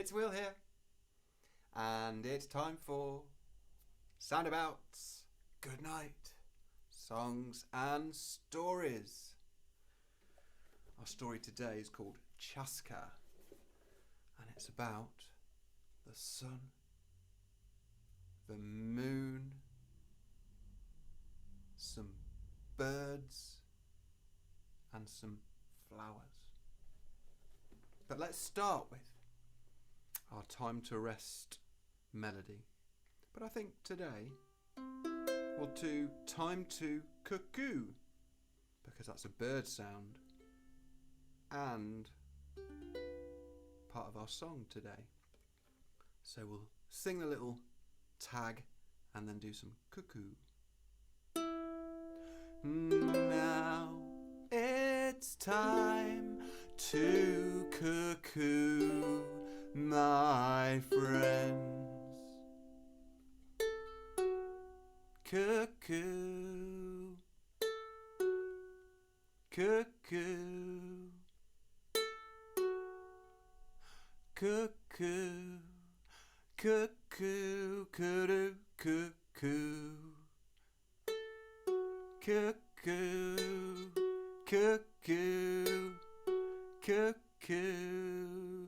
It's Will here, and it's time for Soundabout's Goodnight, Songs and Stories. Our story today is called Chaska, and it's about the sun, the moon, some birds, and some flowers. But let's start with our time to rest melody. But I think today we'll do time to cuckoo, because that's a bird sound and part of our song today. So we'll sing a little tag and then do some cuckoo. Now it's time to cuckoo, my friends. Cuckoo, cuckoo, cuckoo, cuckoo, cuckoo, cuckoo, cuckoo, cuckoo, cuckoo,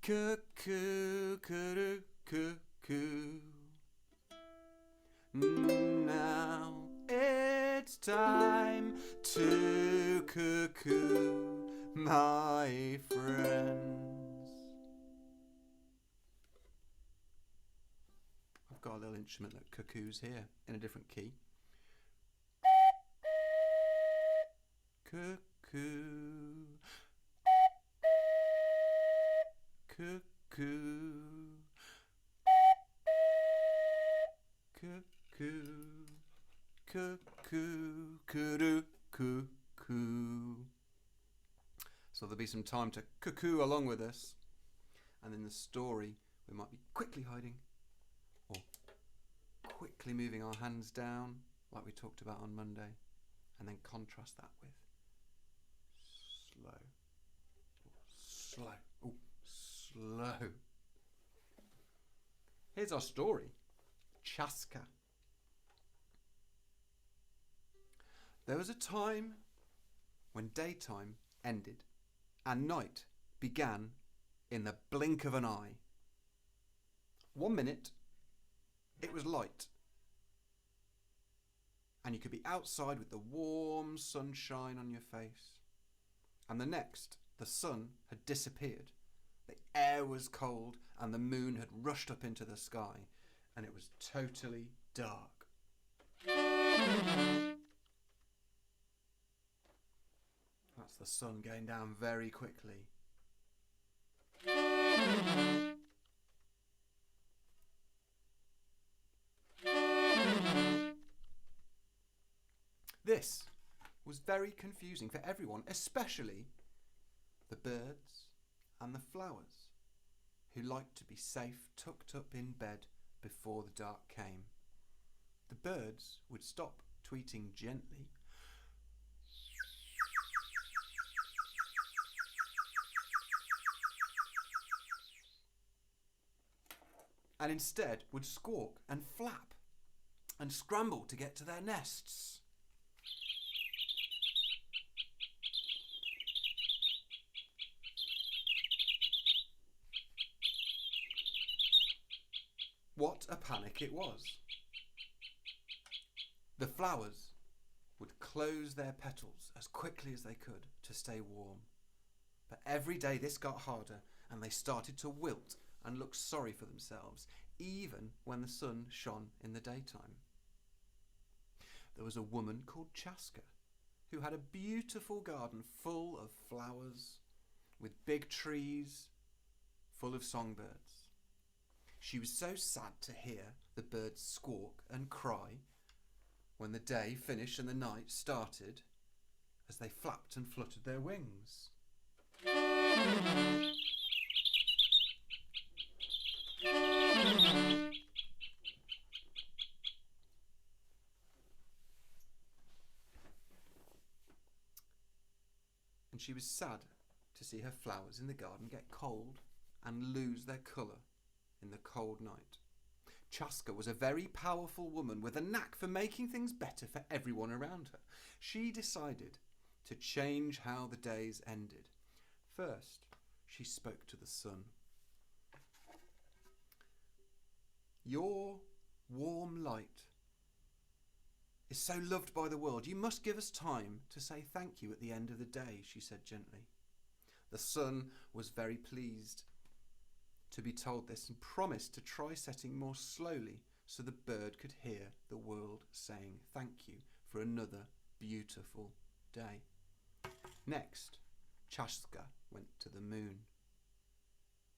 cuckoo, cuckoo, cuckoo. Now it's time to cuckoo, my friends. I've got a little instrument that cuckoos here in a different key. Cuckoo, cuckoo, cuckoo, cuckoo, cuckoo, cuckoo. So there'll be some time to cuckoo along with us, and in the story we might be quickly hiding or quickly moving our hands down like we talked about on Monday, and then contrast that with slow. Here's our story, Chaska. There was a time when daytime ended and night began in the blink of an eye. 1 minute, it was light, and you could be outside with the warm sunshine on your face. And the next, the sun had disappeared. The air was cold and the moon had rushed up into the sky, and it was totally dark. That's the sun going down very quickly. This was very confusing for everyone, especially the birds and the flowers, who liked to be safe tucked up in bed before the dark came. The birds would stop tweeting gently and instead would squawk and flap and scramble to get to their nests. What a panic it was. The flowers would close their petals as quickly as they could to stay warm. But every day this got harder, and they started to wilt and look sorry for themselves, even when the sun shone in the daytime. There was a woman called Chaska who had a beautiful garden full of flowers, with big trees full of songbirds. She was so sad to hear the birds squawk and cry when the day finished and the night started, as they flapped and fluttered their wings. And she was sad to see her flowers in the garden get cold and lose their colour in the cold night. Chaska was a very powerful woman with a knack for making things better for everyone around her. She decided to change how the days ended. First, she spoke to the sun. Your warm light is so loved by the world. You must give us time to say thank you at the end of the day, she said gently. The sun was very pleased to be told this and promised to try setting more slowly so the bird could hear the world saying thank you for another beautiful day. Next, Chaska went to the moon.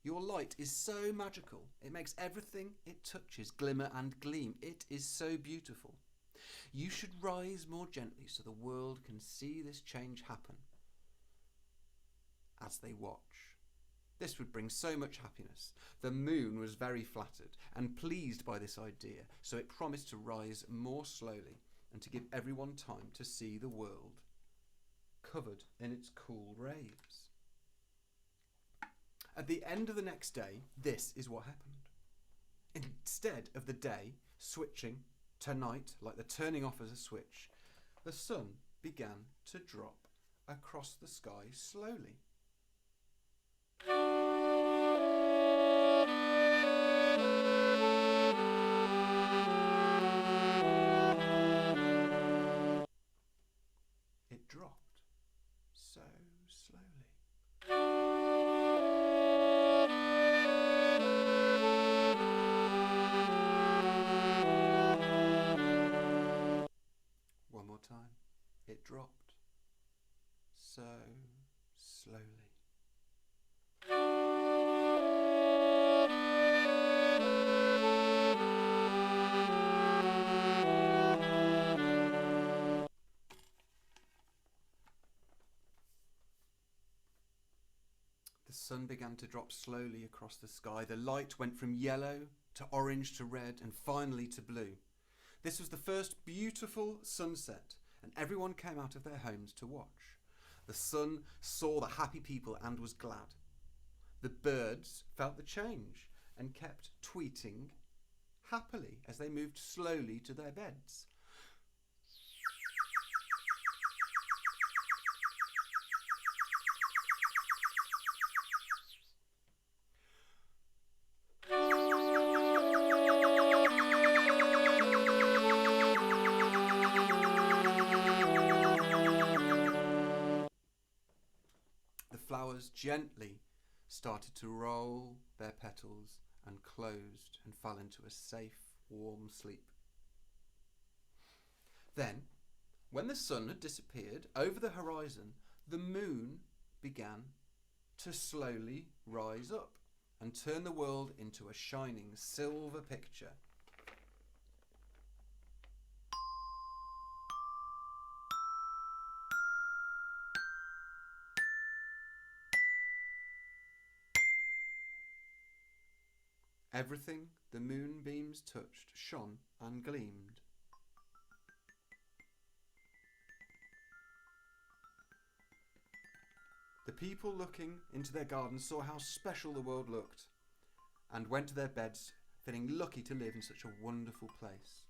Your light is so magical. It makes everything it touches glimmer and gleam. It is so beautiful. You should rise more gently so the world can see this change happen as they watch. This would bring so much happiness. The moon was very flattered and pleased by this idea, so it promised to rise more slowly and to give everyone time to see the world covered in its cool rays. At the end of the next day, this is what happened. Instead of the day switching to night like the turning off of a switch, the sun began to drop across the sky slowly. It dropped so slowly. One more time. It dropped so slowly. The sun began to drop slowly across the sky. The light went from yellow to orange to red and finally to blue. This was the first beautiful sunset, and everyone came out of their homes to watch. The sun saw the happy people and was glad. The birds felt the change and kept tweeting happily as they moved slowly to their beds. The flowers gently started to roll their petals and closed and fell into a safe, warm sleep. Then, when the sun had disappeared over the horizon, the moon began to slowly rise up and turn the world into a shining silver picture. Everything the moonbeams touched shone and gleamed. The people looking into their gardens saw how special the world looked and went to their beds feeling lucky to live in such a wonderful place.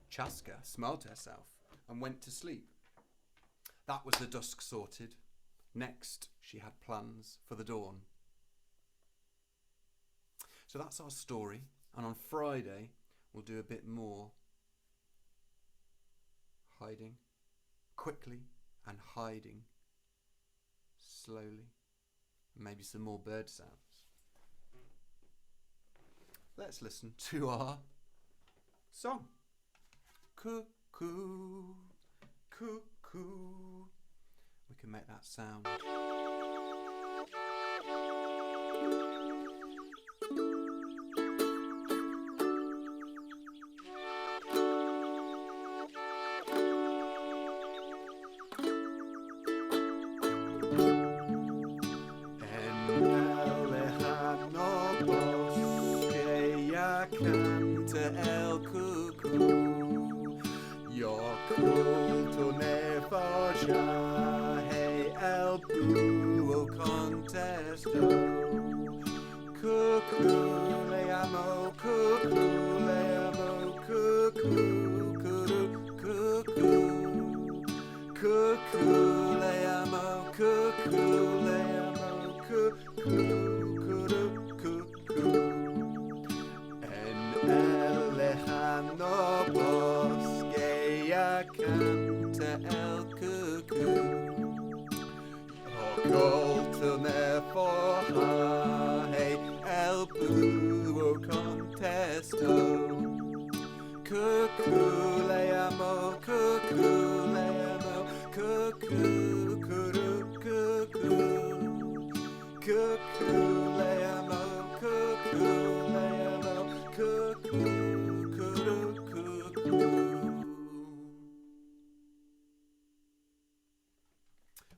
Chaska smiled to herself and went to sleep. That was the dusk sorted. Next, she had plans for the dawn. So that's our story, and on Friday we'll do a bit more hiding quickly and hiding slowly, maybe some more bird sounds. Let's listen to our song. Cuckoo, cuckoo. We can make that sound. Canta el cuckoo, your culto ne falla, hey el búho contesto.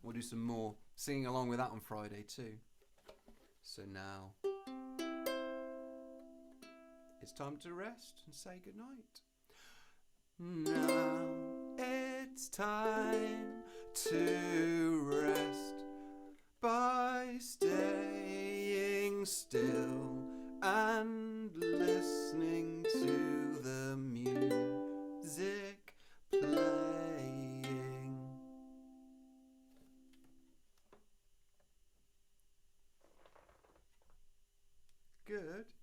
We'll do some more singing along with that on Friday too. So now it's time to rest and say goodnight. Now it's time to rest by staying still and listening to the music playing. Good.